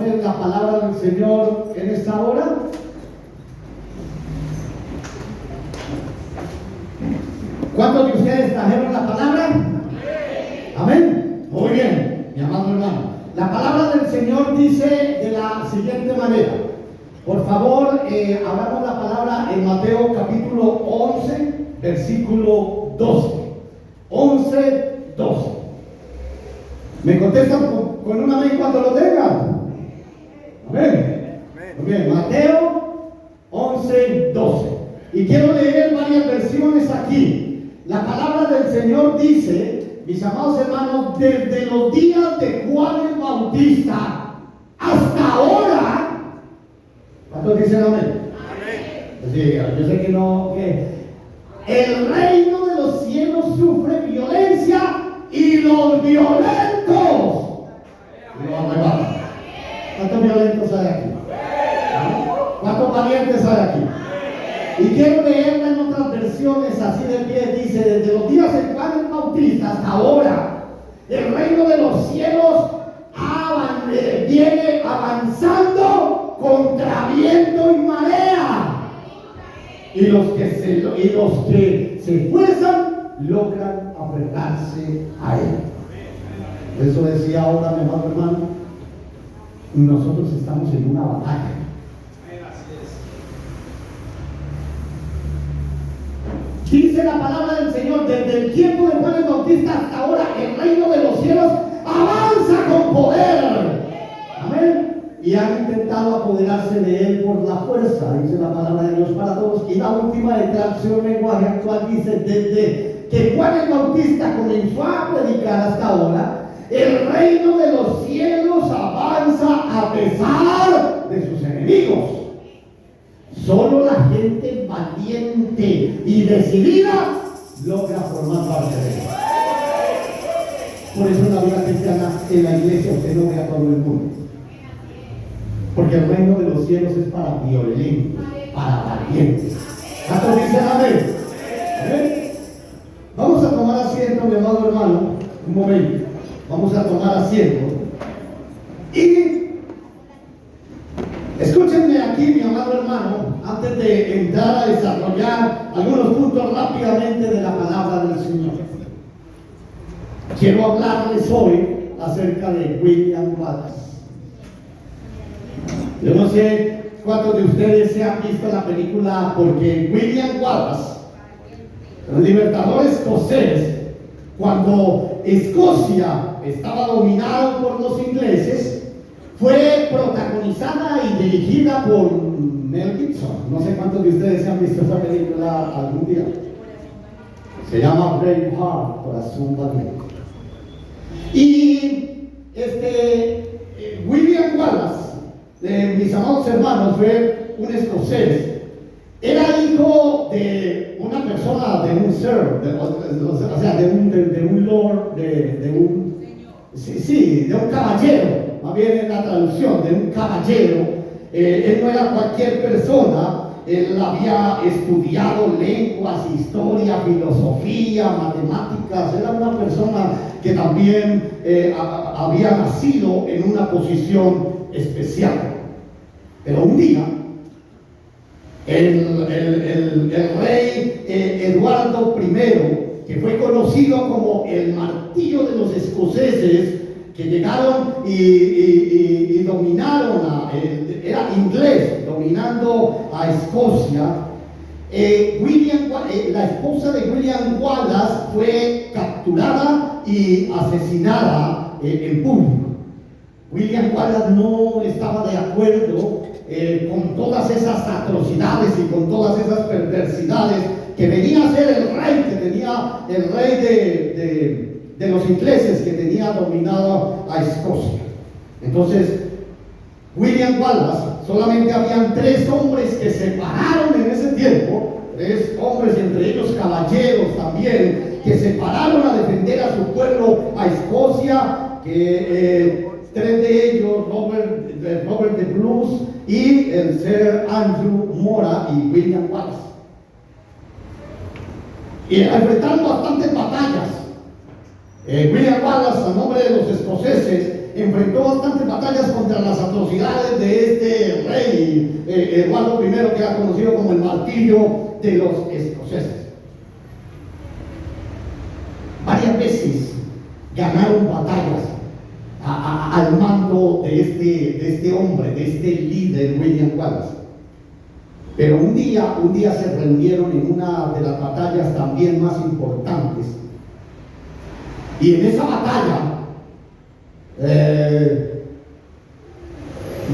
poner la palabra del Señor en esta hora? ¿Cuántos de ustedes trajeron la palabra? Amén. Muy bien, mi amado hermano. La palabra del Señor dice de la siguiente manera. Por favor, hablamos la palabra en Mateo capítulo 11, versículo 12. 11, 12. ¿Me contestan con un amén cuando lo tengan? Amén. Muy bien, Mateo 11, 12. Y quiero leer varias versiones aquí. La palabra del Señor dice, mis amados hermanos, desde los días de Juan el Bautista hasta ahora. ¿Cuántos dicen amén? Amén. Sí, yo sé que no, que el reino de los cielos sufre violencia y los violentos lo arrebatan. ¿Cuántos violentos hay aquí? ¿Cuántos valientes hay aquí? Y quiero leerla en otras versiones así de pie. Dice, desde los días de Juan el Bautista hasta ahora, el reino de los cielos viene avanzando contra viento y marea. Y los que se esfuerzan logran aferrarse a él. Eso decía ahora mi amado hermano. Nosotros estamos en una batalla. Dice la palabra del Señor, desde el tiempo de Juan el Bautista hasta ahora, el reino de los cielos avanza con poder. Amén. Y han intentado apoderarse de él por la fuerza, dice la palabra de Dios para todos. Y la última de traducción lenguaje actual dice, desde que Juan el Bautista comenzó a predicar hasta ahora, el reino de los cielos avanza a pesar de sus enemigos. Solo la gente valiente y decidida logra formar parte de él. Por eso en la vida cristiana, en la iglesia, usted no ve a todo el mundo. Porque el reino de los cielos es para violentos, para valientes. ¿Cuántos dicen amén? ¿Amén? Vamos a tomar asiento, mi amado hermano. Un momento. Vamos a tomar asiento. Y escúchenme aquí, mi amado hermano, antes de entrar a desarrollar algunos puntos rápidamente de la palabra del Señor. Quiero hablarles hoy acerca de William Wallace. Yo no sé cuántos de ustedes se han visto la película, porque William Wallace, el libertador escocés, cuando Escocia estaba dominado por los ingleses, fue protagonizada y dirigida por Mel Gibson. No sé cuántos de ustedes se han visto esa película algún día. Se llama Braveheart, Corazón Valiente. Y William Wallace, mis amados hermanos, fue un escocés. Era hijo de una persona, de un sir, o sea, de un lord, de un caballero. Más bien en la traducción, de un caballero. Él no era cualquier persona. Él había estudiado lenguas, historia, filosofía, matemáticas. Era una persona que también había nacido en una posición especial. Pero un día, el rey Eduardo I, que fue conocido como el martillo de los escoceses, que llegaron y dominaron, era inglés, dominando a Escocia. La esposa de William Wallace fue capturada y asesinada en público. William Wallace no estaba de acuerdo con todas esas atrocidades y con todas esas perversidades que venía a ser el rey, que tenía el rey de los ingleses, que tenía dominado a Escocia. Entonces, William Wallace, solamente habían 3 hombres que se pararon en ese tiempo, 3 hombres, entre ellos caballeros también, que se pararon a defender a su pueblo, a Escocia, que 3 de ellos, Robert de Bruce y el Sir Andrew Mora y William Wallace. Y enfrentaron bastantes batallas. William Wallace, a nombre de los escoceses, enfrentó bastantes batallas contra las atrocidades de este rey, Eduardo I, que era conocido como el martillo de los escoceses. Varias veces ganaron batallas al mando de este hombre, de este líder, William Wallace. Pero un día se reunieron en una de las batallas también más importantes. Y en esa batalla,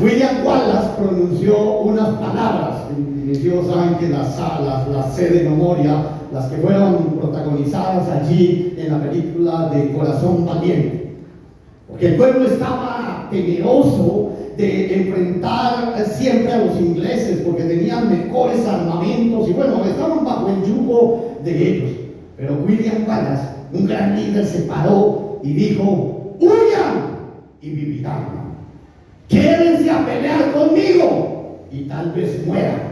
William Wallace pronunció unas palabras. Ellos saben que las sé de memoria, las que fueron protagonizadas allí en la película de Corazón Valiente. Porque el pueblo estaba temeroso de enfrentar siempre a los ingleses, porque tenían mejores armamentos y bueno, estaban bajo el yugo de ellos. Pero William Wallace, un gran líder, se paró y dijo: huyan y vivirán. Quédense a pelear conmigo y tal vez mueran.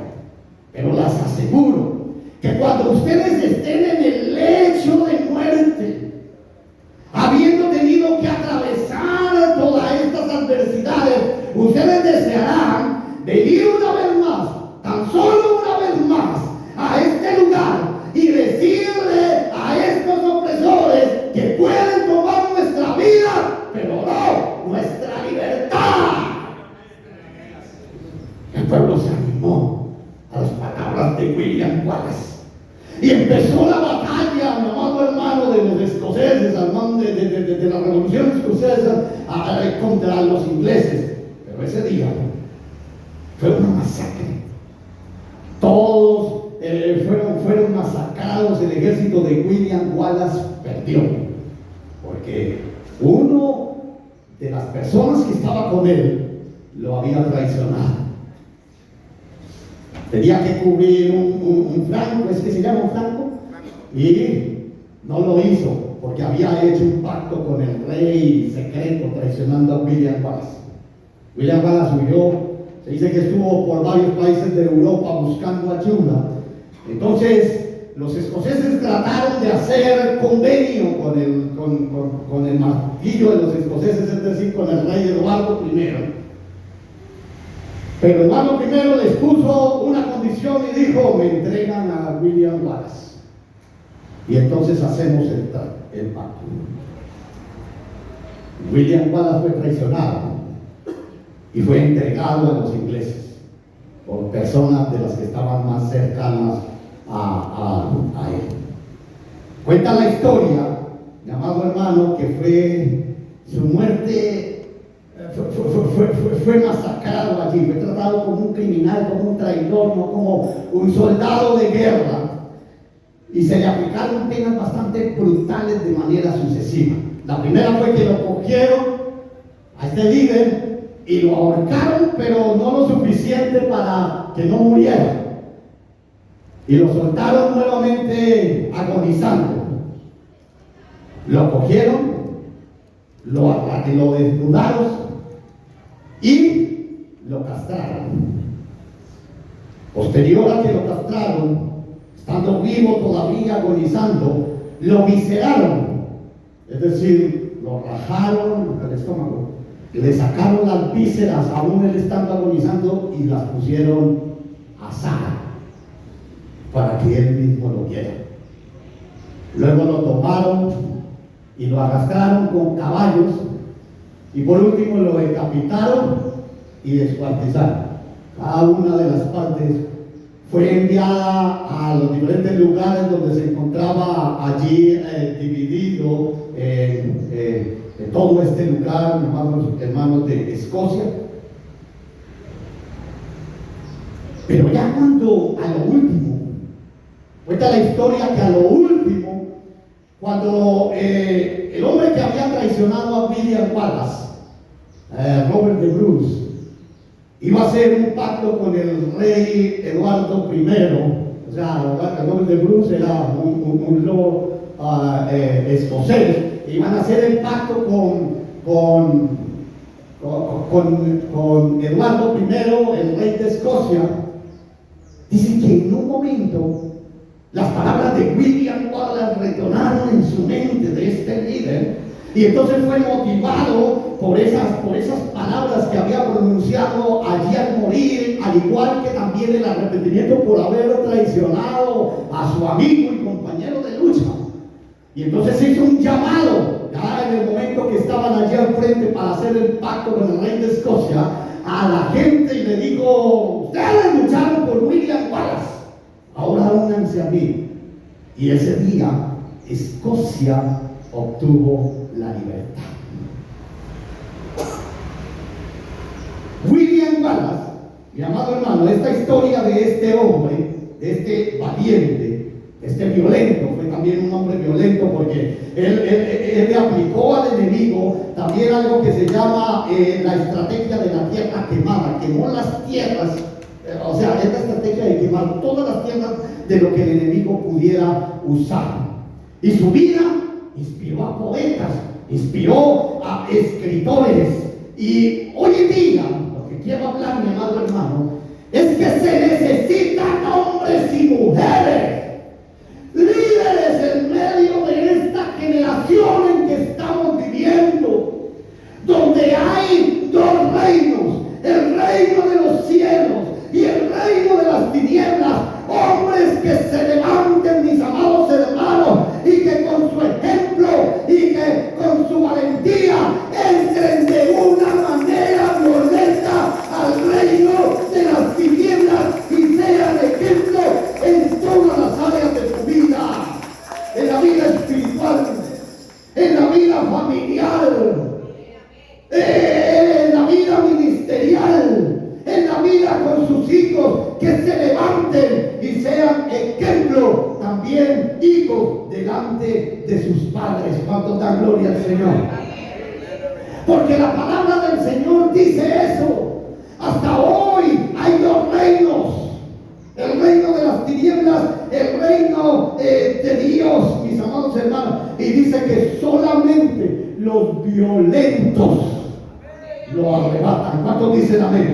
Pero les aseguro que cuando ustedes estén en el lecho de muerte, habiendo tenido que atravesar todas estas adversidades, ustedes desearán venir una vez más, tan solo una vez más, a este lugar y decirle a estos opresores que pueden tomar nuestra vida, pero no nuestra libertad. El pueblo se animó a las palabras de William Wallace y empezó la batalla, mi amado hermano, de los escoceses, de la revolución escocesa contra los ingleses. Pero ese día fue una masacre. Todos fueron masacrados. El ejército de William Wallace perdió, porque uno de las personas que estaba con él lo había traicionado. Tenía que cubrir un franco, ¿es que se llama un franco? Y no lo hizo, porque había hecho un pacto con el rey secreto, traicionando a William Wallace. William Wallace huyó. Se dice que estuvo por varios países de Europa buscando ayuda. Entonces los escoceses trataron de hacer convenio con el martillo de los escoceses, es decir, con el rey Eduardo I. Pero Eduardo I les puso una condición y dijo: me entregan a William Wallace y entonces hacemos el pacto. William Wallace fue traicionado y fue entregado a los ingleses por personas de las que estaban más cercanas a él. Cuenta la historia, mi amado hermano, que fue su muerte. Fue masacrado allí, fue tratado como un criminal, como un traidor, no como un soldado de guerra, y se le aplicaron penas bastante brutales de manera sucesiva. La primera fue que lo cogieron a este líder y lo ahorcaron, pero no lo suficiente para que no muriera, y lo soltaron nuevamente agonizando. Lo cogieron, lo desnudaron y lo castraron. Posterior a que lo castraron, estando vivo todavía agonizando, lo visceraron, es decir, lo rajaron al estómago, le sacaron las vísceras aún él estando agonizando y las pusieron a asar para que él mismo lo viera. Luego lo tomaron y lo arrastraron con caballos, y por último lo decapitaron y descuartizaron. Cada una de las partes fue enviada a los diferentes lugares donde se encontraba allí dividido todo este lugar, hermanos de Escocia. Pero ya cuando a lo último, cuenta la historia que a lo último, cuando el hombre que había traicionado a William Wallace, Robert de Bruce, iba a hacer un pacto con el rey Eduardo I. O sea, Robert de Bruce era un lord escocés. Iban a hacer el pacto con Eduardo I, el rey de Escocia. Dicen que en un momento las palabras de William Wallace resonaron en su mente de este líder, Y entonces fue motivado por esas palabras que había pronunciado allí al morir, al igual que también el arrepentimiento por haber traicionado a su amigo y compañero de lucha. Y entonces se hizo un llamado, ya en el momento que estaban allí al frente para hacer el pacto con el rey de Escocia, a la gente y le dijo: ustedes lucharon por William Wallace, ahora únanse a mí. Y ese día Escocia obtuvo la libertad. William Wallace, mi amado hermano, esta historia de este hombre, de este valiente, este violento, fue también un hombre violento porque él le aplicó al enemigo también algo que se llama la estrategia de la tierra quemada. Quemó las tierras, o sea, esta estrategia de quemar todas las tierras de lo que el enemigo pudiera usar. Y su vida inspiró a poetas, inspiró a escritores. Y hoy en día, lo que quiero hablar, mi amado hermano, es que se necesitan hombres y mujeres, líderes en medio de esta generación en que estamos viviendo, donde hay dos reinos: el reino de los cielos y el reino de las tinieblas. Hombres que se levanten, mis amados hermanos, y que con su ejemplo y que con su valentía entren de una manera violenta al reino de las tinieblas y sean ejemplo en todas las áreas de tu vida, en la vida espiritual, en la vida familiar, en la vida ministerial, en la vida con sus hijos, que se levanten y sean ejemplo también hijos delante de sus padres. ¿Cuánto dan gloria al Señor? Porque la palabra del Señor dice eso. Hasta hoy hay dos reinos: el reino de las tinieblas, el reino de Dios, mis amados hermanos. Y dice que solamente los violentos lo arrebatan. ¿Cuántos dicen amén?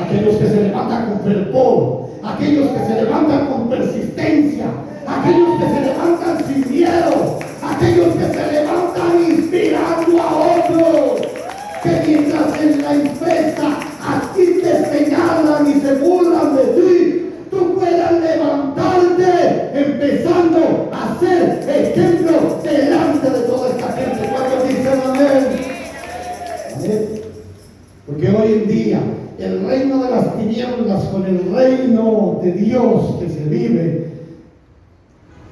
Aquellos que se levantan con fervor, aquellos que se levantan con persistencia, aquellos que se levantan sin miedo, aquellos que se levantan inspirando a otros, que mientras en la empresa a ti te señalan y se burlan de ti, tú puedas levantarte empezando a ser ejemplo delante de toda esta gente. ¿Cuántos dicen amén? Amén. Porque hoy en día el reino de las tinieblas con el reino de Dios que se vive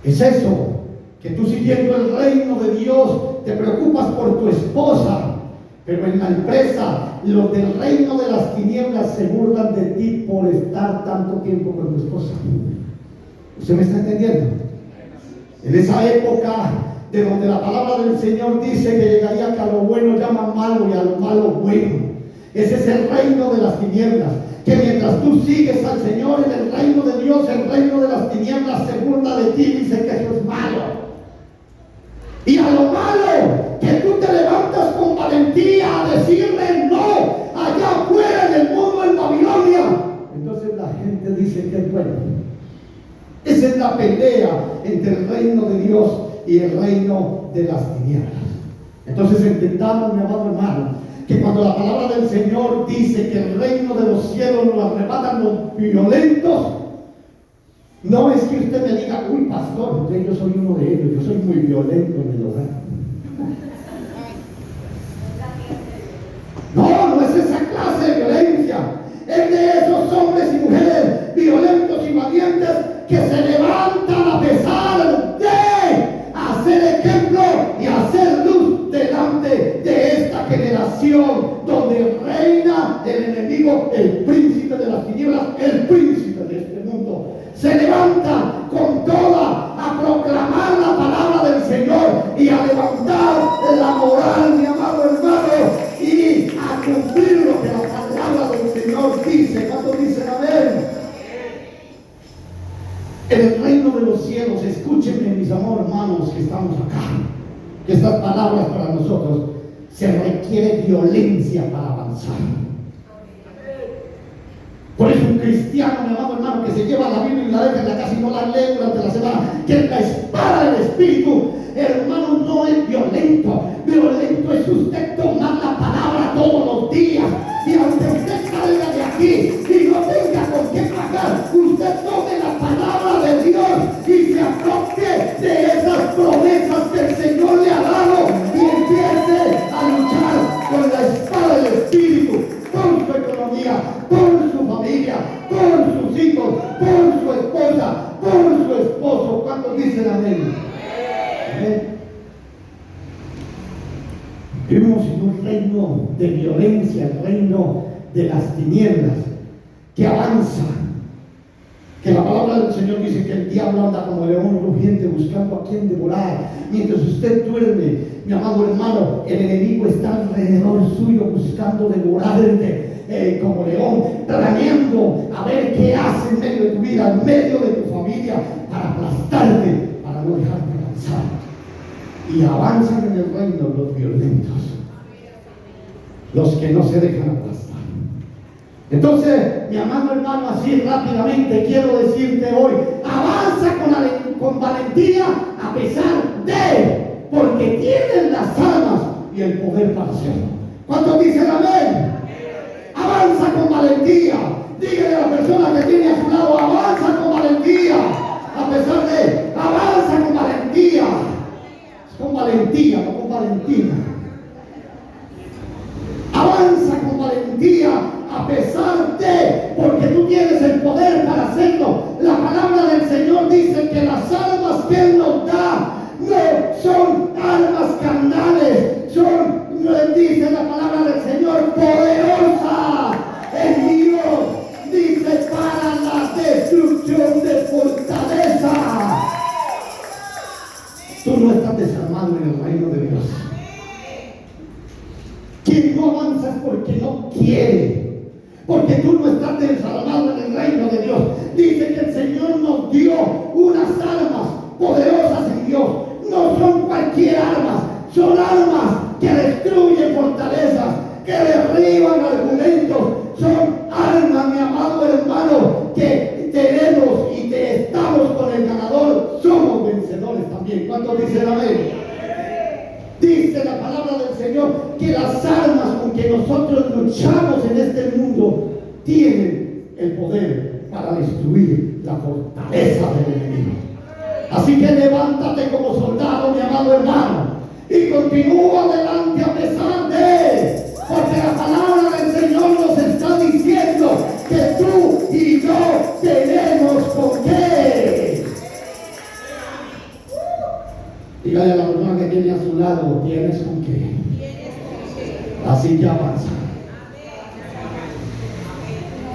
es eso, que tú, siguiendo el reino de Dios, te preocupas por tu esposa, pero en la empresa los del reino de las tinieblas se burlan de ti por estar tanto tiempo con tu esposa. ¿Usted me está entendiendo? En esa época de donde la palabra del Señor dice que llegaría que a lo bueno llaman malo y a lo malo bueno. Ese es el reino de las tinieblas, que mientras tú sigues al Señor en el reino de Dios, el reino de las tinieblas se burla de ti y dice que eso es malo. Y a lo malo, que tú te levantas con valentía a decirle no allá afuera en el mundo, en Babilonia, entonces la gente dice que es bueno. Esa es la pelea entre el reino de Dios y el reino de las tinieblas. Entonces entendamos, mi amado hermano, que cuando la palabra del Señor dice que el reino de los cielos lo arrebatan los violentos, no es que usted me diga: uy, pastor, yo soy uno de ellos, yo soy muy violento en el hogar. No es esa clase de violencia. Es de esos hombres y mujeres violentos y valientes que se levantan a pesar de hacer ejemplo y hacer luz delante de esta generación donde reina el enemigo, el príncipe de las tinieblas, el príncipe de este mundo. Se levanta con toda a proclamar la palabra del Señor y a levantar la moral, mi amado hermano, y a cumplir lo que la palabra del Señor dice. ¿Cuántos dicen amén? En el reino de los cielos, escúchenme, mis amados hermanos que estamos acá, que estas palabras para nosotros, se requiere violencia para avanzar. Por eso un cristiano, mi amado hermano, que se lleva la Biblia y la deja en la casa y no la lee durante la semana, que es la espada del Espíritu, hermano, no es violento. Violento es usted tomar la palabra todos los días. Y aunque usted salga de aquí y no tenga con qué pagar, usted tome la palabra de Dios y se apropie de esas promesas que el Señor le ha dado y empiece a luchar con la espada del Espíritu, con su economía, con su familia, con sus hijos, con su esposa, con su esposo. ¿Cuántos dicen amén? Amén. Vivimos en un reino de violencia, el reino de las tinieblas, que avanza. Que la palabra del Señor dice que el diablo anda como león rugiente buscando a quien devorar. Mientras usted duerme, mi amado hermano, el enemigo está alrededor suyo buscando devorarte como león, planeando a ver qué hace en medio de tu vida, en medio de tu familia, para aplastarte, para no dejarte avanzar. Y avanzan en el reino los violentos, los que no se dejan aplastar. Entonces, mi amado hermano, así rápidamente quiero decirte hoy: avanza con valentía a pesar de, porque tienes las armas y el poder para hacerlo. ¿Cuántos dicen amén? Avanza con valentía. Dígale a la persona que tiene a su lado: avanza con valentía a pesar de, avanza con valentía. Con valentía, no con Valentina. Avanza con valentía a pesar de, porque tú tienes el poder para hacerlo. La palabra del Señor dice que las armas que Él nos da no son armas carnales, son, dice la palabra del Señor, poderosas en Dios, dice, para la destrucción de fortaleza. Tú no estás desarmado en el reino de Dios. Quien no avanza es porque no quiere, porque tú no estás desarmado en el reino de Dios. Dice que el Señor nos dio unas armas poderosas en Dios. No son cualquier armas, son armas que destruyen fortalezas, que derriban argumentos. Son armas, mi amado hermano, que tenemos y que estamos con el ganador. Somos vencedores también. ¿Cuántos dicen amén? Dice la palabra del Señor que las armas con que nosotros luchamos en este mundo tienen el poder para destruir la fortaleza del enemigo. Así que levántate como soldado, mi amado hermano, y continúa adelante a pesar de, porque la palabra del Señor nos está diciendo que tú y yo tenemos con qué. Dígale a la persona que tiene a su lado: tienes con qué. Así que avanza.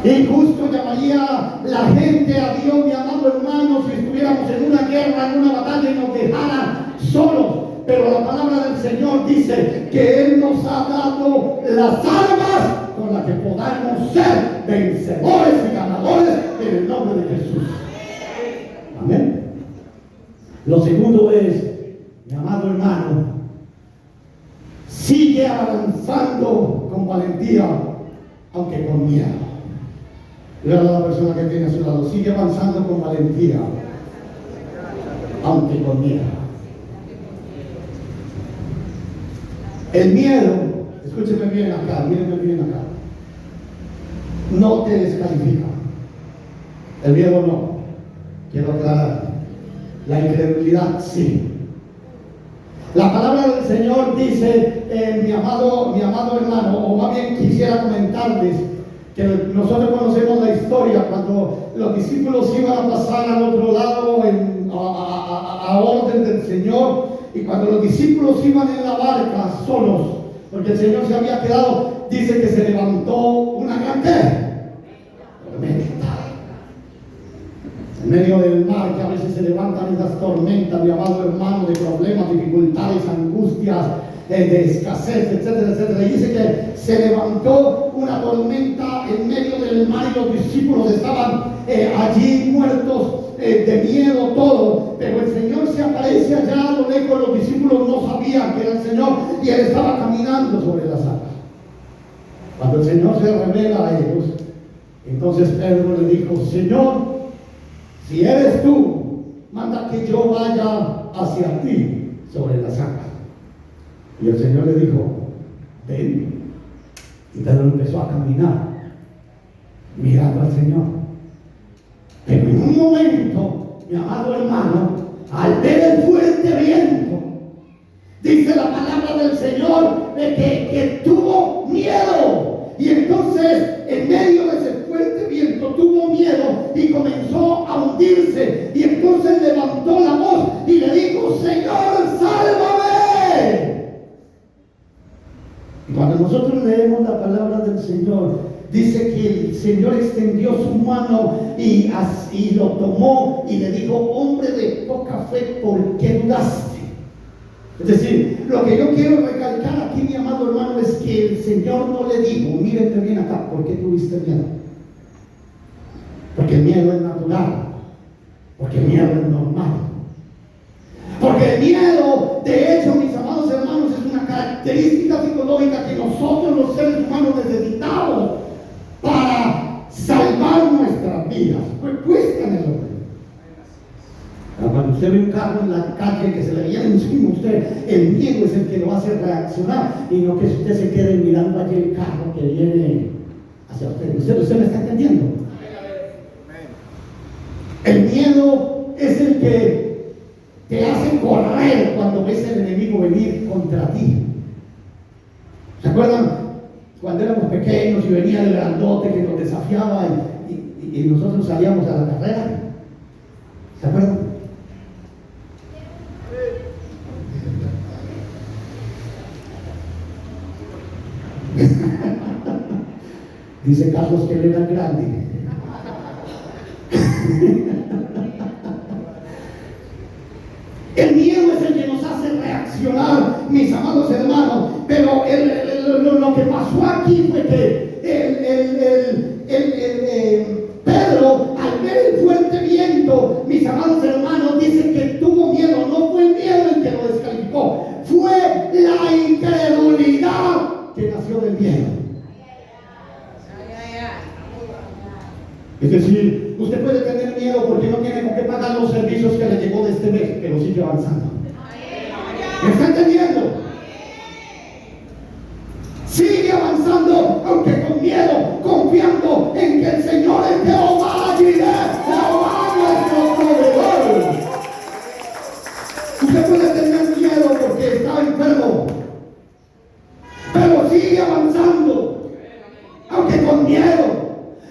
Y justo llamaría la gente a Dios, mi amado hermano, si estuviéramos en una guerra, en una batalla y nos dejaran solos. Pero la palabra del Señor dice que Él nos ha dado las armas con las que podamos ser vencedores y ganadores en el nombre de Jesús. Amén. Lo segundo es, mi amado hermano, sigue avanzando con valentía, aunque con miedo. Dígale a la persona que tiene a su lado: sigue avanzando con valentía, aunque con miedo. El miedo, escúcheme bien acá, mírenme bien acá, no te descalifica. El miedo no. Quiero aclarar. La incredulidad sí. La palabra del Señor dice, mi amado hermano, o más bien quisiera comentarles que nosotros conocemos la historia cuando los discípulos iban a pasar al otro lado a orden del Señor, y cuando los discípulos iban en la barca solos, porque el Señor se había quedado, dice que se levantó una gran tormenta. En medio del mar, que a veces se levantan esas tormentas, mi amado hermano, de problemas, dificultades, angustias, de escasez, etcétera, etcétera. Y dice que se levantó una tormenta en medio del mar y los discípulos estaban allí muertos de miedo, todo. Pero el Señor se aparece allá a lo lejos. Los discípulos no sabían que era el Señor y Él estaba caminando sobre las aguas. Cuando el Señor se revela a ellos, entonces Pedro le dijo: Señor, si eres tú, manda que yo vaya hacia ti sobre las aguas. Y el Señor le dijo, ven. Y Pedro empezó a caminar, mirando al Señor. Pero en un momento, mi amado hermano, al ver el fuerte viento, dice la palabra del Señor de que tuvo miedo. Y entonces, en medio de ese fuerte viento, tuvo miedo y comenzó a hundirse. Y entonces levantó la voz y le dijo, Señor, sálvame. Y cuando nosotros leemos la palabra del Señor, dice que el Señor extendió su mano y lo tomó y le dijo, hombre de poca fe, ¿por qué dudaste? Es decir, lo que yo quiero recalcar aquí, mi amado hermano, es que el Señor no le dijo, mírate bien acá, ¿por qué tuviste miedo? Porque el miedo es natural, porque el miedo es normal. Porque el miedo, de hecho, mis amados hermanos, es una característica psicológica que nosotros los seres humanos necesitamos para salvar nuestras vidas. Pues cuesta en el hombre. Cuando usted ve un carro en la calle que se le viene encima a usted, el miedo es el que lo hace reaccionar y no que usted se quede mirando allí el carro que viene hacia usted. ¿Usted me está entendiendo? El miedo es el que te hace correr cuando ves el enemigo venir contra ti. ¿Se acuerdan? Cuando éramos pequeños y venía el grandote que nos desafiaba y nosotros salíamos a la carrera. ¿Se acuerdan? Dice Carlos que él era grande. El miedo es el que nos hace reaccionar, mis amados hermanos. Pero lo que pasó aquí fue que Pedro, al ver el fuerte viento, mis amados hermanos, dice que tuvo miedo. No fue el miedo el que lo descalificó, fue la incredulidad que nació del miedo. Es decir, usted puede tener miedo porque no tiene con qué pagar los servicios que le llegó de este mes, pero sigue avanzando. ¿Me está entendiendo? Sigue avanzando, aunque con miedo, confiando en que el Señor es Jehová Jireh, Jehová nuestro proveedor. Usted puede tener miedo porque está enfermo, pero sigue avanzando, aunque con miedo.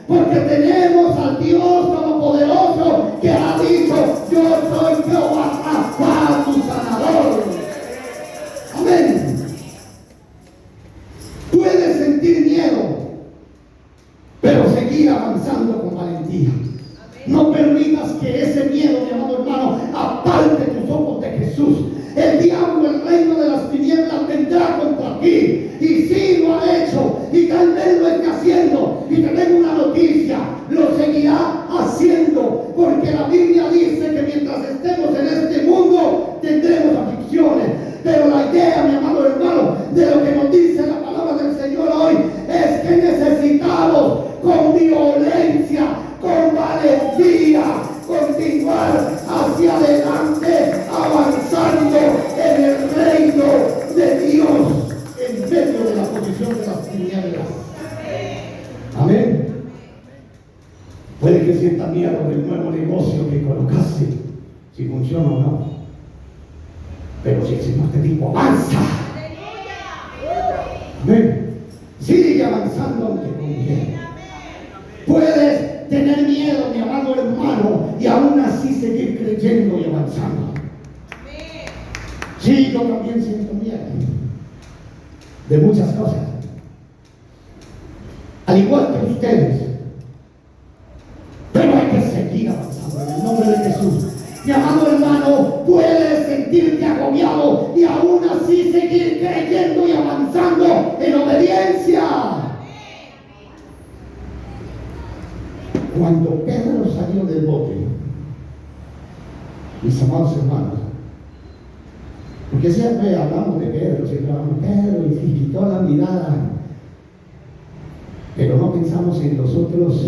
Porque tenemos al Dios Todopoderoso que ha dicho, yo soy Jehová Rapha, tu sanador. Amén. Puedes sentir miedo, pero seguir avanzando con valentía. No permitas que ese miedo, mi amado hermano, aparte tus ojos de Jesús. El diablo, el reino de las tinieblas, vendrá contra ti. Y sí lo ha hecho, y tal vez lo esté haciendo. Y te tengo una noticia, lo seguirá haciendo. Porque la Biblia dice que mientras estemos en este mundo, tendremos aflicciones. Pero la idea, mi amado hermano, de lo que nos dice la palabra del Señor hoy, es que necesitamos con violencia, con valentía, continuar hacia adelante, avanzando en el reino de Dios, en medio de la posición de las tinieblas. Amén. Puede que sienta miedo del nuevo negocio que colocaste, si funciona o no. Pero si el Señor te dijo, avanza. Amén. Sigue avanzando aunque con miedo. Puedes tener miedo, mi amado hermano, y aún así seguir creyendo y avanzando. Sí, yo también siento miedo de muchas cosas, al igual que ustedes, pero hay que seguir avanzando en el nombre de Jesús. Mi amado hermano, puedes sentirte agobiado y aún así seguir creyendo y avanzando en obediencia. Cuando Pedro salió del bote, mis amados hermanos, porque siempre hablamos de Pedro, siempre hablamos de Pedro y se quitó la mirada, pero no pensamos en los otros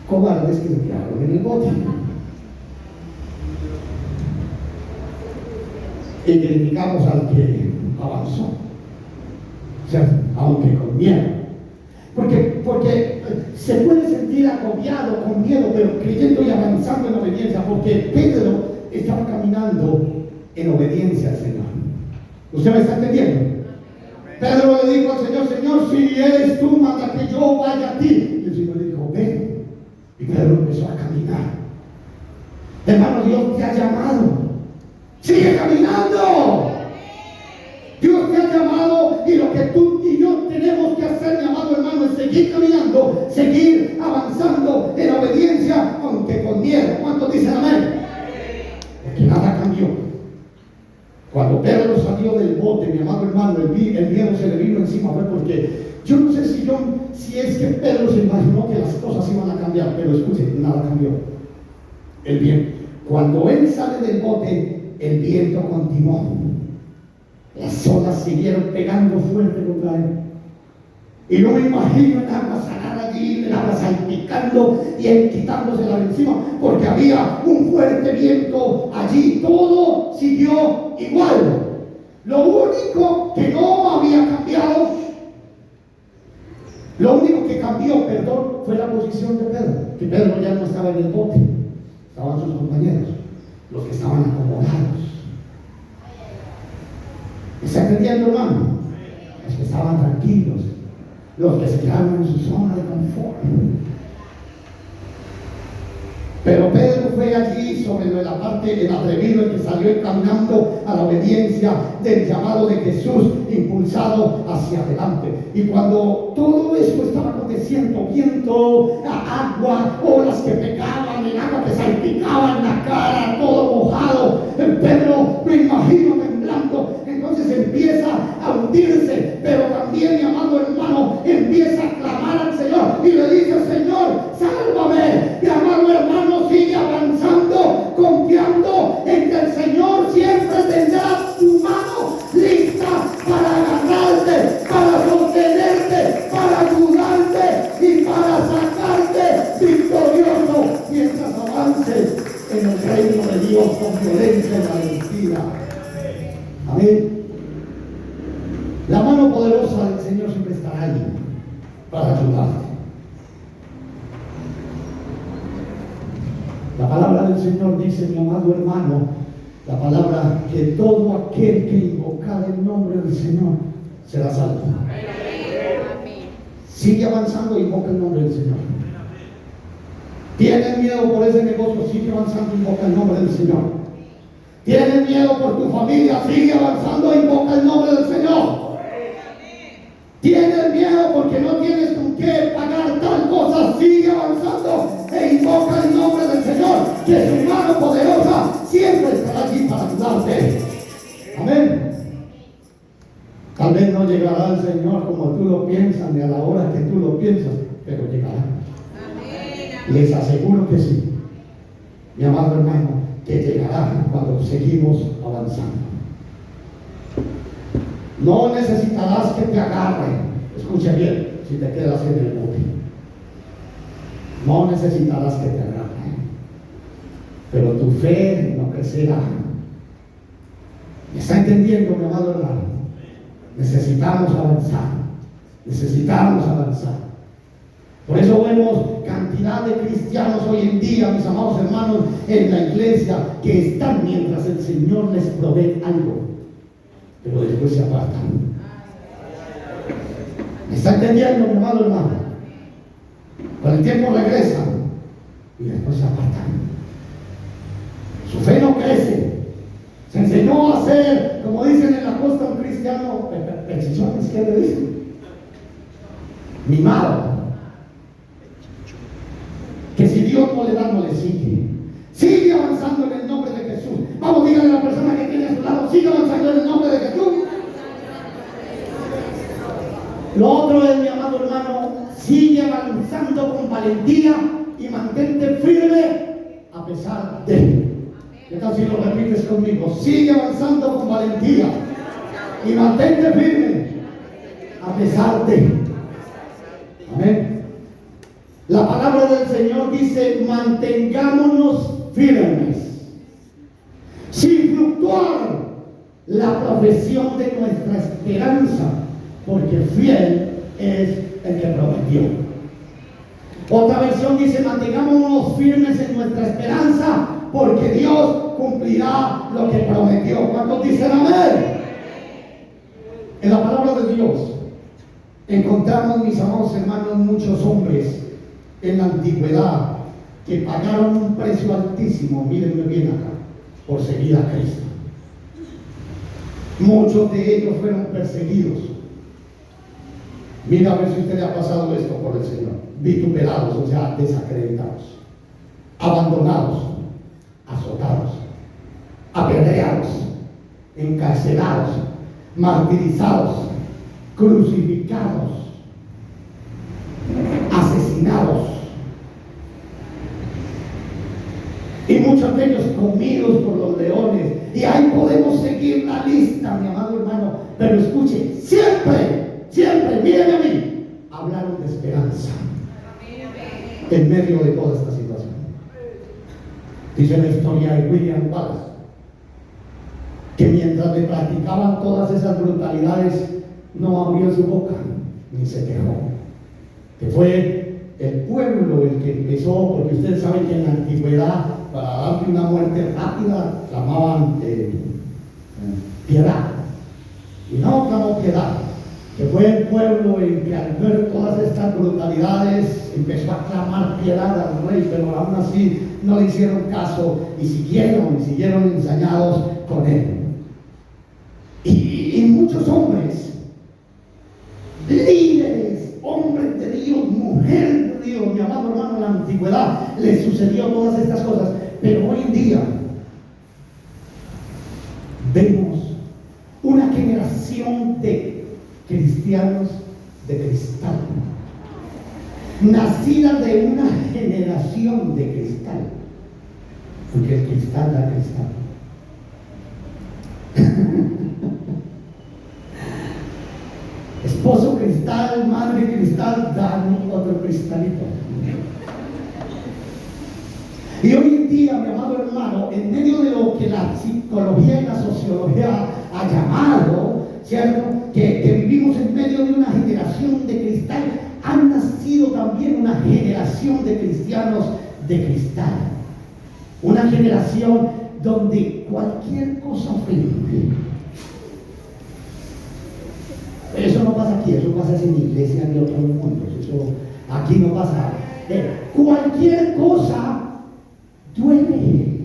cobardes que se quedaron en el bote. y criticamos al que avanzó, ¿cierto? Aunque con miedo. Porque se puede sentir agobiado con miedo, pero creyendo y avanzando en obediencia, porque Pedro estaba caminando en obediencia al Señor. ¿Usted me está entendiendo? Pedro le dijo al Señor: Señor, si eres tú, manda que yo vaya a ti. Y el Señor le dijo: ven. Y Pedro empezó a caminar. Hermano, Dios te ha llamado. Sigue caminando. Dios te ha llamado, y lo que tú y yo tenemos que hacer, mi amado hermano, es seguir caminando, seguir avanzando en obediencia, aunque con miedo. ¿Cuántos dicen amén? Porque nada cambió. Cuando Pedro salió del bote, mi amado hermano, el miedo se le vino encima. Fue porque yo no sé si es que Pedro se imaginó que las cosas iban a cambiar, pero escuche, nada cambió. El viento. Cuando él sale del bote, el viento continuó. Las olas siguieron pegando fuerte contra él. Y no me imagino el agua salada allí, el agua salpicando y él quitándosela de encima, porque había un fuerte viento allí. Todo siguió igual. Lo único que no había cambiado, lo único que cambió, perdón, fue la posición de Pedro. Que Pedro ya no estaba en el bote, estaban sus compañeros, los que estaban acomodados. ¿Me está entendiendo, hermano? Los que estaban tranquilos, los que se quedaron en su zona de confort. Pero Pedro fue allí sobre la parte, el atrevido, el que salió caminando a la obediencia del llamado de Jesús, impulsado hacia adelante. Y cuando todo eso estaba aconteciendo, viento, agua, olas que pegaban, el agua que salpicaba en la cara, todo mojado, Pedro, me imagino temblando. Entonces empieza a hundirse, pero también, mi amado hermano, empieza a clamar al Señor y le dice: Señor, sálvame. Mi amado hermano, sigue avanzando, confiando en que el Señor siempre tendrá su mano lista para agarrarte, para sostenerte, para ayudarte y para sacarte victorioso mientras avances en el reino de Dios con violencia y valentía. Amén. La mano poderosa del Señor siempre estará ahí para ayudarte. La palabra del Señor dice, mi amado hermano, la palabra que todo aquel que invocar el nombre del Señor será salvo. Sigue avanzando e invoca el nombre del Señor. ¿Tienes miedo por ese negocio? Sigue avanzando e invoca el nombre del Señor. ¿Tienes miedo por tu familia? Sigue avanzando e invoca el nombre del Señor. ¿Tienes miedo porque no tienes con qué pagar tal cosa? Sigue avanzando e invoca el nombre del Señor, que su mano poderosa siempre estará allí para ayudarte. Amén. Tal vez no llegará el Señor como tú lo piensas, ni a la hora que tú lo piensas, pero llegará. Les aseguro que sí, mi amado hermano, que llegará cuando seguimos avanzando. No necesitarás que te agarren. Escuche bien, si te quedas en el bote. No necesitarás que te agarren. Pero tu fe no crecerá. ¿Me está entendiendo, mi amado hermano? Necesitamos avanzar. Necesitamos avanzar. Por eso vemos cantidad de cristianos hoy en día, mis amados hermanos, en la iglesia, que están mientras el Señor les provee algo, pero después se apartan. ¿Me está entendiendo, mi amado hermano? Con el tiempo regresan y después se apartan. Su fe no crece. Se enseñó a ser, como dicen en la costa, un cristiano pechichones, ¿qué le dicen? Mimado. Que si Dios no le da, no le sigue. Sigue avanzando en el nombre de Jesús. Vamos, díganle a la persona que tiene a su lado: sigue avanzando en el nombre de Jesús. Lo otro es, mi amado hermano, sigue avanzando con valentía y mantente firme a pesar de. ¿Qué tal si lo repites conmigo? Sigue avanzando con valentía y mantente firme a pesar de. Amén. La palabra del Señor dice: mantengámonos firmes, sin fluctuar la profesión de nuestra esperanza, porque fiel es el que prometió. Otra versión dice: mantengámonos firmes en nuestra esperanza, porque Dios cumplirá lo que prometió. ¿Cuántos dicen amén? En la palabra de Dios encontramos, mis amados hermanos, muchos hombres en la antigüedad que pagaron un precio altísimo, mírenme bien acá, por seguir a Cristo. Muchos de ellos fueron perseguidos. Mira a ver si usted le ha pasado esto por el Señor. Vituperados, o sea, desacreditados, abandonados, azotados, apedreados, encarcelados, martirizados, crucificados, asesinados, y muchos de ellos comidos por los leones. Y ahí podemos seguir la lista, mi amado hermano. Pero escuche, siempre, mírenme a mí, hablaron de esperanza en medio de toda esta situación. Dice la historia de William Wallace que mientras le practicaban todas esas brutalidades, no abrió su boca ni se quejó. Que fue el pueblo el que empezó, porque ustedes saben que en la antigüedad, para darle una muerte rápida, clamaban piedad. Y no clamó piedad, que fue el pueblo el que al ver todas estas brutalidades empezó a clamar piedad al rey, pero aún así no le hicieron caso y siguieron ensañados con él. Y muchos hombres, líderes, hombres de Dios, mujeres de Dios, mi amado hermano, en la antigüedad les sucedió todas estas cosas, pero hoy en día vemos una generación de cristianos de cristal, nacida de una generación de cristal, porque el cristal da cristal. Esposo cristal, madre cristal, dan otro cristalito. Y hoy en día, mi amado hermano, en medio de lo que la psicología y la sociología ha llamado, ¿cierto? Que vivimos en medio de una generación de cristal, ha nacido también una generación de cristianos de cristal. Una generación donde cualquier cosa ofende. Eso no pasa aquí, eso pasa en iglesias de otros mundos. Eso aquí no pasa. Cualquier cosa duele.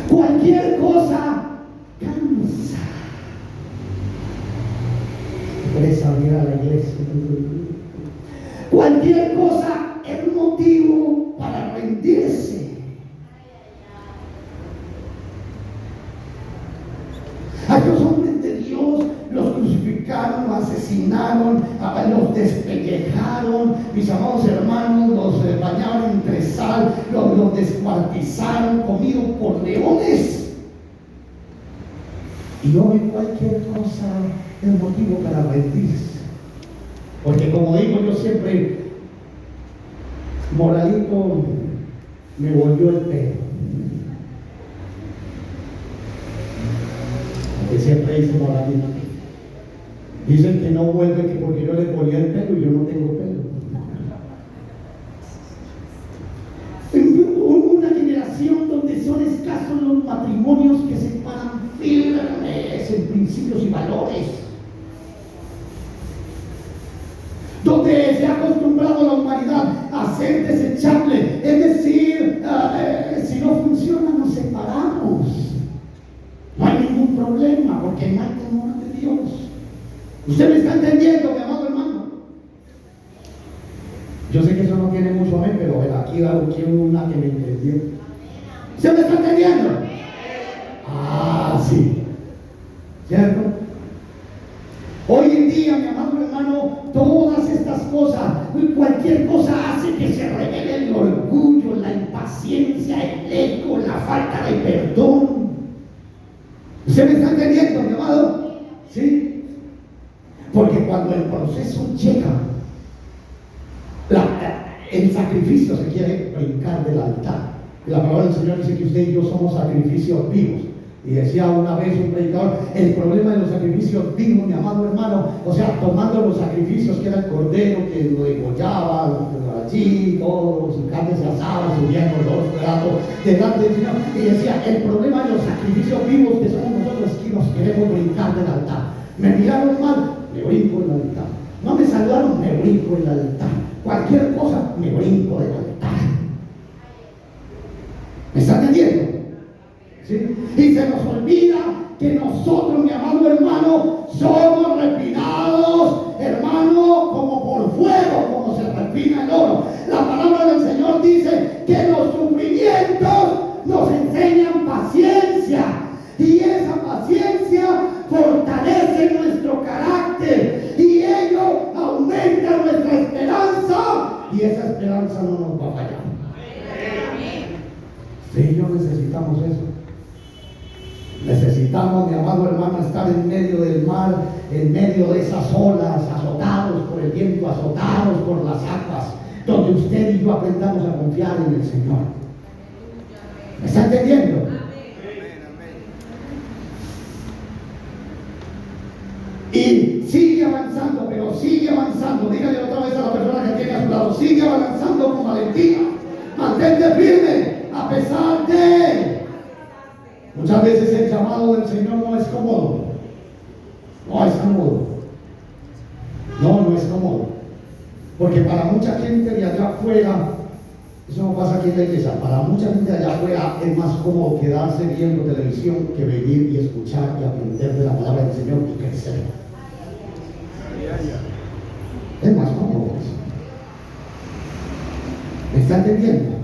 Cualquier cosa cansa. Presa venir a la iglesia. Cualquier cosa es motivo para rendirse. A los hombres de Dios los crucificaron, los asesinaron, los despellejaron, mis amados hermanos, los bañaron entre sal, los descuartizaron, comidos por leones. Y hoy cualquier cosa es motivo para rendirse. Porque como digo yo siempre, Moralito me volvió el pelo. Que siempre dice Moralito. Dicen que no vuelve que porque yo le ponía el pelo y yo no tengo pelo. Una generación donde son escasos los matrimonios que se paran firmes en principios y valores. Donde se ha acostumbrado la humanidad a ser desechable. Es decir, si no funciona nos separamos. No hay ningún problema porque no hay temor de Dios. ¿Usted me está entendiendo, mi amado hermano? Yo sé que eso no tiene mucho amén, pero aquí quiero una que me entendió. ¿Usted me está entendiendo? Ah, sí. ¿Cierto? Hoy en día, mi amado hermano, todas estas cosas, cualquier cosa hace que se revele el orgullo, la impaciencia, el ego, la falta de perdón. ¿Usted me está entendiendo, mi amado? ¿Sí? Porque cuando el proceso llega, el sacrificio se quiere brincar del altar. La palabra del Señor dice que usted y yo somos sacrificios vivos. Y decía una vez un predicador, el problema de los sacrificios vivos, mi amado hermano, o sea, tomando los sacrificios que era el cordero, que lo degollaba allí, todo, su carne se asaba, subían los dos pedazos delante del Señor. Y decía, el problema de los sacrificios vivos que somos nosotros es que nos queremos brincar del altar. Me miraron mal, me brinco del altar. No me saludaron, me brinco del altar. Cualquier cosa, me brinco del altar. ¿Me está entendiendo? ¿Sí? Y se nos olvida que nosotros, mi amado hermano, somos refinados, hermano, como por fuego, como se refina el oro. La palabra del Señor dice que los sufrimientos nos enseñan paciencia, y esa paciencia fortalece nuestro carácter, y ello aumenta nuestra esperanza, y esa esperanza no nos va a fallar. Sí, y yo necesitamos eso. Necesitamos, mi amado hermano, estar en medio del mar, en medio de esas olas, azotados por el viento, azotados por las aguas, donde usted y yo aprendamos a confiar en el Señor. ¿Me está entendiendo? Y sigue avanzando, pero sigue avanzando. Dígale otra vez a la persona que tiene a su lado, sigue avanzando con valentía. Mantente firme a pesar de... Muchas veces el llamado del Señor no es cómodo. No es cómodo. No es cómodo. Porque para mucha gente de allá afuera, eso no pasa aquí en la iglesia, para mucha gente de allá afuera es más cómodo quedarse viendo televisión que venir y escuchar y aprender de la palabra del Señor y crecer. Es más cómodo eso. ¿Me está entendiendo?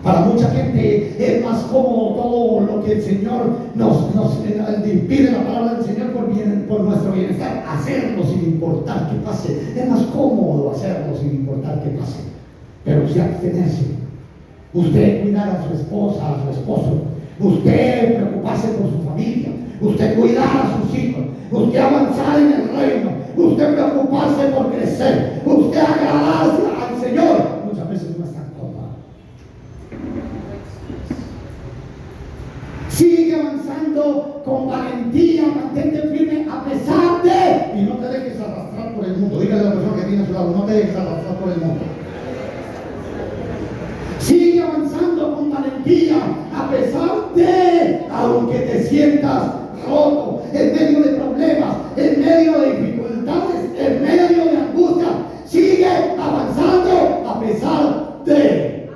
Para mucha gente es más cómodo todo lo que el Señor nos impide, la palabra del Señor por nuestro bienestar, hacerlo sin importar qué pase. Es más cómodo hacerlo sin importar qué pase. Pero usted abstenerse, usted cuidar a su esposa, a su esposo, usted preocuparse por su familia, usted cuidar a sus hijos, usted avanzar en el reino, usted preocuparse por crecer, usted agradarse al Señor. Muchas veces no es tan cómodo. Sigue avanzando con valentía, mantente firme a pesar de, y no te dejes arrastrar por el mundo. Dígale a la persona que tiene a su lado, no te dejes arrastrar por el mundo. Sigue avanzando con valentía a pesar de, aunque te sientas roto, en medio de problemas, en medio de dificultades, en medio de angustia, sigue avanzando a pesar de.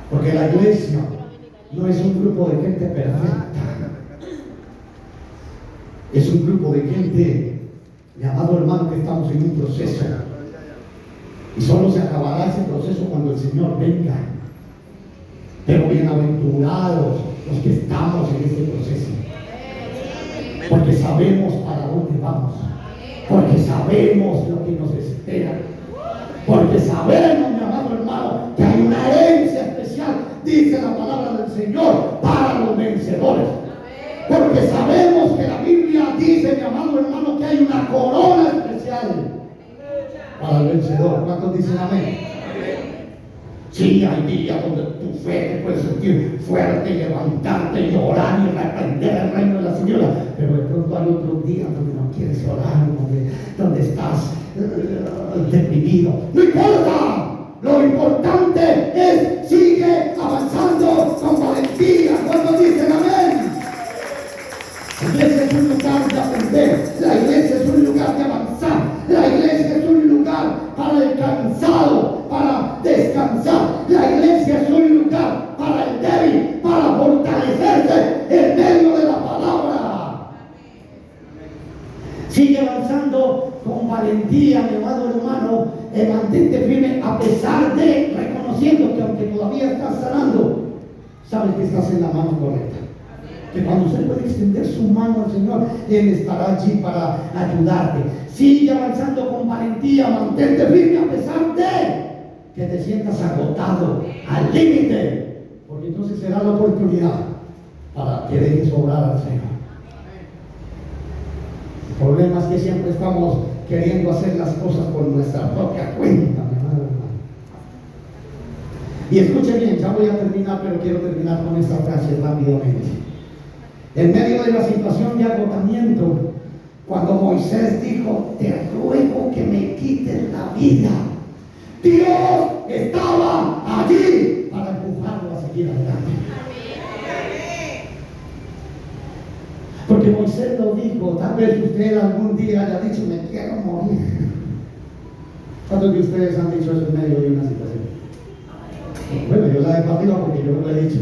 Porque la iglesia no es un grupo de gente perfecta, es un grupo de gente, mi amado hermano, que estamos en un proceso. Y solo se acabará ese proceso cuando el Señor venga. Pero bienaventurados los que estamos en este proceso. Porque sabemos para dónde vamos. Porque sabemos lo que nos espera. Porque sabemos, mi amado hermano, que hay una herencia especial, dice la palabra del Señor, para los vencedores. Porque sabemos que la Biblia dice, mi amado hermano, que hay una corona especial para el vencedor. ¿Cuántos dicen amén? Sí, hay días donde tu fe te puede sentir fuerte, levantarte, llorar y reprender el reino de la Señora. Pero de pronto hay otros días donde no quieres orar, donde estás deprimido. ¡No importa! Lo importante es sigue avanzando con valentía. ¿Cuántos dicen amén? La iglesia es un lugar de aprender. La iglesia es un lugar de avanzar. La iglesia es un lugar para el cansado, para descansar. La iglesia es un lugar para el débil, para fortalecerse en medio de la palabra. Sigue avanzando con valentía, mi amado hermano. Mantente firme a pesar de, reconociendo que aunque todavía estás sanando, sabes que estás en la mano correcta. Que cuando usted puede extender su mano al Señor, Él estará allí para ayudarte. Sigue avanzando con valentía, mantente firme a pesar de que te sientas agotado, al límite, porque entonces será la oportunidad para que dejes obrar al Señor. El problema es que siempre estamos queriendo hacer las cosas por nuestra propia cuenta, mi hermano. Y escuche bien, ya voy a terminar, pero quiero terminar con esta frase rápidamente. En medio de la situación de agotamiento, cuando Moisés dijo, te ruego que me quites la vida, Dios estaba allí para empujarlo a seguir adelante. Porque Moisés lo dijo, tal vez usted algún día haya dicho, me quiero morir. ¿Cuántos de ustedes han dicho eso en medio de una situación? Bueno, yo la he partido porque yo lo he dicho.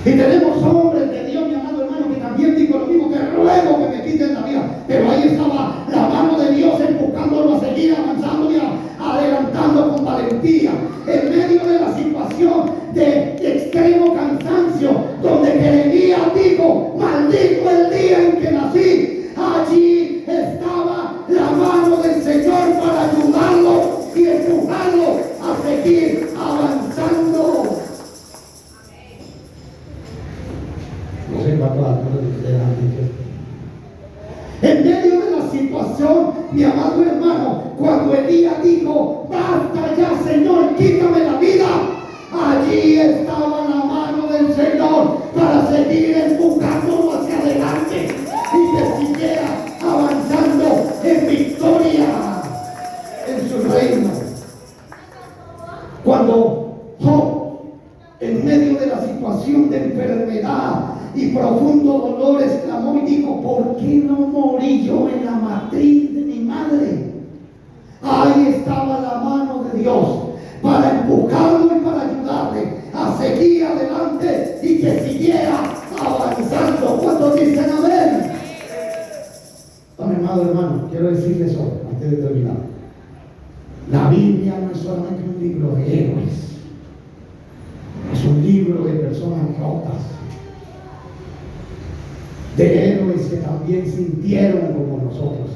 Y tenemos hombres de Dios, mi amado hermano, que también dijo lo mismo, que ruego que me quiten la vida. Pero ahí estaba la mano de Dios empujándolo a seguir avanzando y adelantando con valentía. En medio de la situación de extremo cansancio, donde Jeremías dijo, maldito el día en que nací, allí estaba la mano del Señor para ayudarlo y empujarlo a seguir avanzando. No sé cuánto algunos de ustedes han dicho. En medio de la situación, mi amado hermano, cuando Elías dijo, basta ya, Señor, quítame la vida, allí estaba la mano del Señor para seguir empujándolo hacia adelante y que siguiera avanzando en victoria en su reino. Cuando Job, en medio de la situación de enfermedad y profundo dolor, exclamó y dijo, ¿por qué no morí yo en la matriz de mi madre? Ahí estaba la mano de Dios para empujarlo y para ayudarle a seguir adelante y que siguiera avanzando. ¿Cuántos dicen amén? Bueno, hermano, quiero decirles hoy, antes de terminar, la Biblia no es solamente un libro de héroes, es un libro de personas rotas, de héroes que también sintieron como nosotros.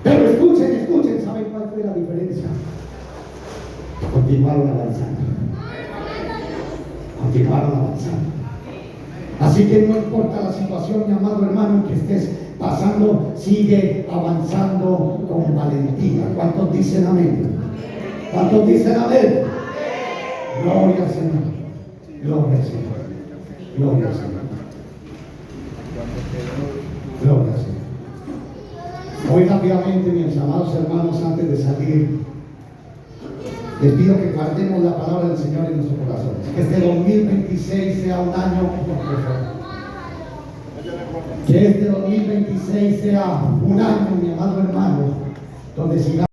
Pero escuchen, ¿saben cuál fue la diferencia? Continuaron avanzando. Así que no importa la situación, mi amado hermano, que estés pasando, sigue avanzando con valentía. ¿Cuántos dicen amén? ¿Cuántos dicen amén? Gloria al Señor. Gloria al Señor. Gloria al Señor. Gloria al Señor. Muy rápidamente, mis amados hermanos, antes de salir, les pido que guardemos la palabra del Señor en nuestro corazón. Que este 2026 sea un año, que este 2026 sea un año, mi amado hermano, donde sigamos